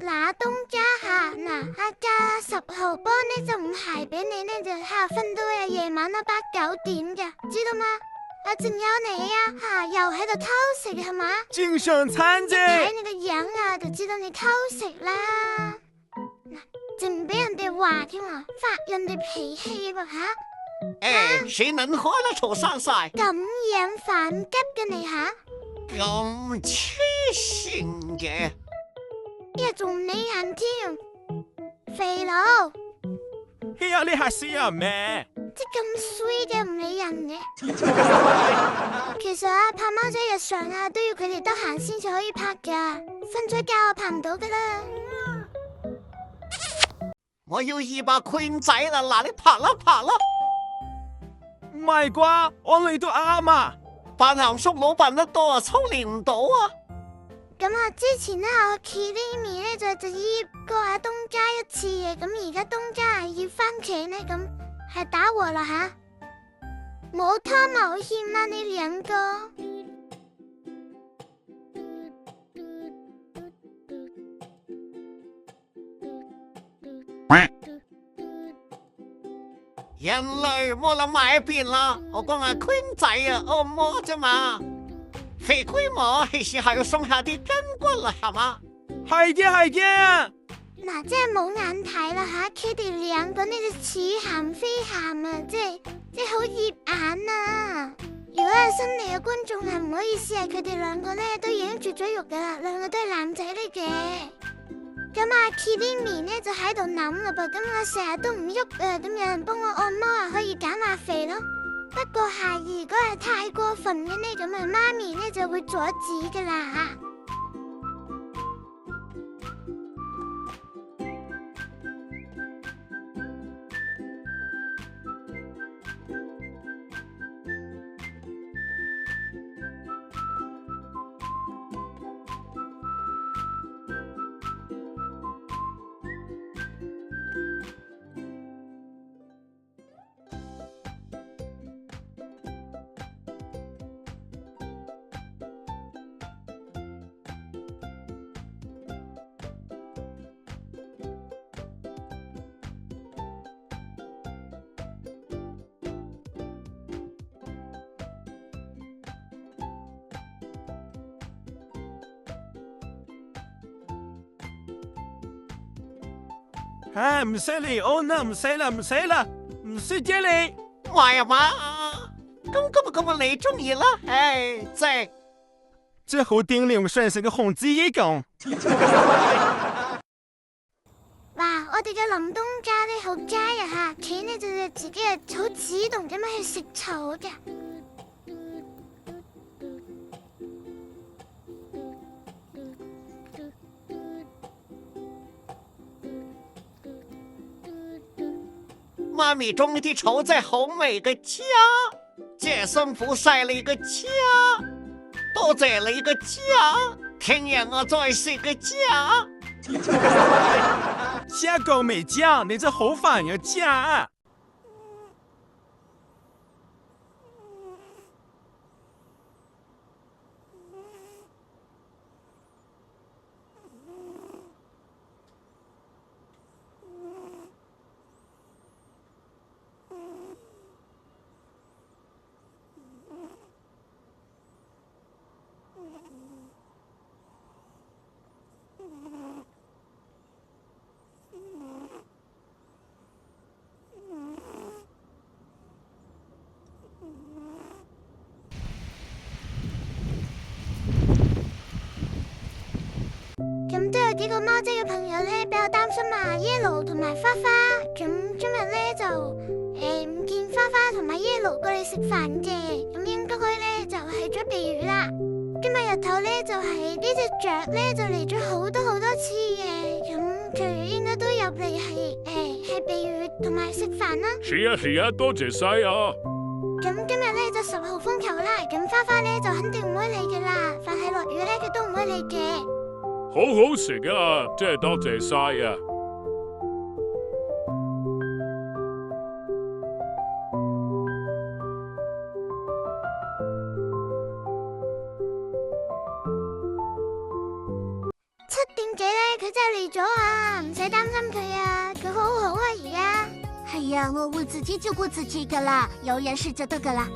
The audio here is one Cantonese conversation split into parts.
嗱，東家下嗱，阿家10號波呢就唔係俾你呢就吓瞓到夜晚啦8、9點嘅，知道嗎？仲有你呀又喺度偷食係嘛？精神殘疾。睇你個樣啊，就知道你偷食啦。嗱，仲俾人哋話添啊，發人哋脾氣喎吓。誰能喝得出3歲？咁樣反急嘅你吓？咁痴線嘅。又仲唔理人添，肥佬。哎呀，你係死人咩？即咁衰嘅唔理人嘅。其實拍貓仔日常都要佢哋得閒先至可以拍噶，瞓咗覺拍唔到噶啦。我要200坤仔啦，嗱你拍啦。唔係啩？我哋都啱啊！扮行叔佬扮得多啊，操練唔到啊！咁之前我 Kirimi 呢就醃過阿東家1次嘅，咁而家東家醃番茄呢，咁係打和啦吓，冇拖冇欠啦你兩個。人類冇諗埋一邊啦，我講阿坤仔按摩啫嘛，肥規模係時候要鬆下啲筋骨啦，係嘛？係嘅。嗱，即係冇眼睇啦吓，佢哋兩個呢就似鹹非鹹啊，即係好熱眼啊！如果係新嚟嘅觀眾唔好意思佢哋兩個呢都已經絕咗肉噶啦，兩個都係男仔嚟嘅。咁Kirimi呢就喺度諗啦噃，咁我成日都唔喐咁有人幫我按摩可以減下肥咯。不過如果係太過分嘅呢，咁媽咪呢就會阻止噶啦。唔使你按啦，唔使啦，唔需要你。話呀嘛，咁你中意啦，正。這好頂梁算是個紅字一講。哇，我哋嘅林東家呢好齋啊吓，佢呢就自己好主動咁樣去食草嘅。媽咪種呢啲草真係好味嘅家，即係辛苦晒你嘅家，多謝你嘅家，聽日我再食嘅家。家狗沒家，你這好煩呀家。咁都有幾個貓仔嘅朋友呢比較擔心Yellow 同埋花花，咁今日呢就唔見花花同埋Yellow過嚟食飯嘅，咁應該呢就去咗避雨啦。今日日頭呢就係呢隻雀呢就嚟咗好多次嘅，咁佢應該都入嚟係避雨同埋食飯啦。係啊，多謝晒啊！咁今日呢就10號風球啦，咁花花呢就肯定唔會嚟嘅啦，凡係落雨呢佢都唔會嚟嘅。好好食啊，真係多謝晒啊！7點幾呢佢真係嚟咗啊，唔使擔心佢啊，佢好好啊而家。係呀，我會自己照顧自己噶啦，有人試就得噶啦。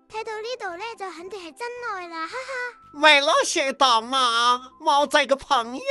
睇到呢度咧，就肯定係真愛啦，哈哈。為了學大媽，貓仔嘅朋友。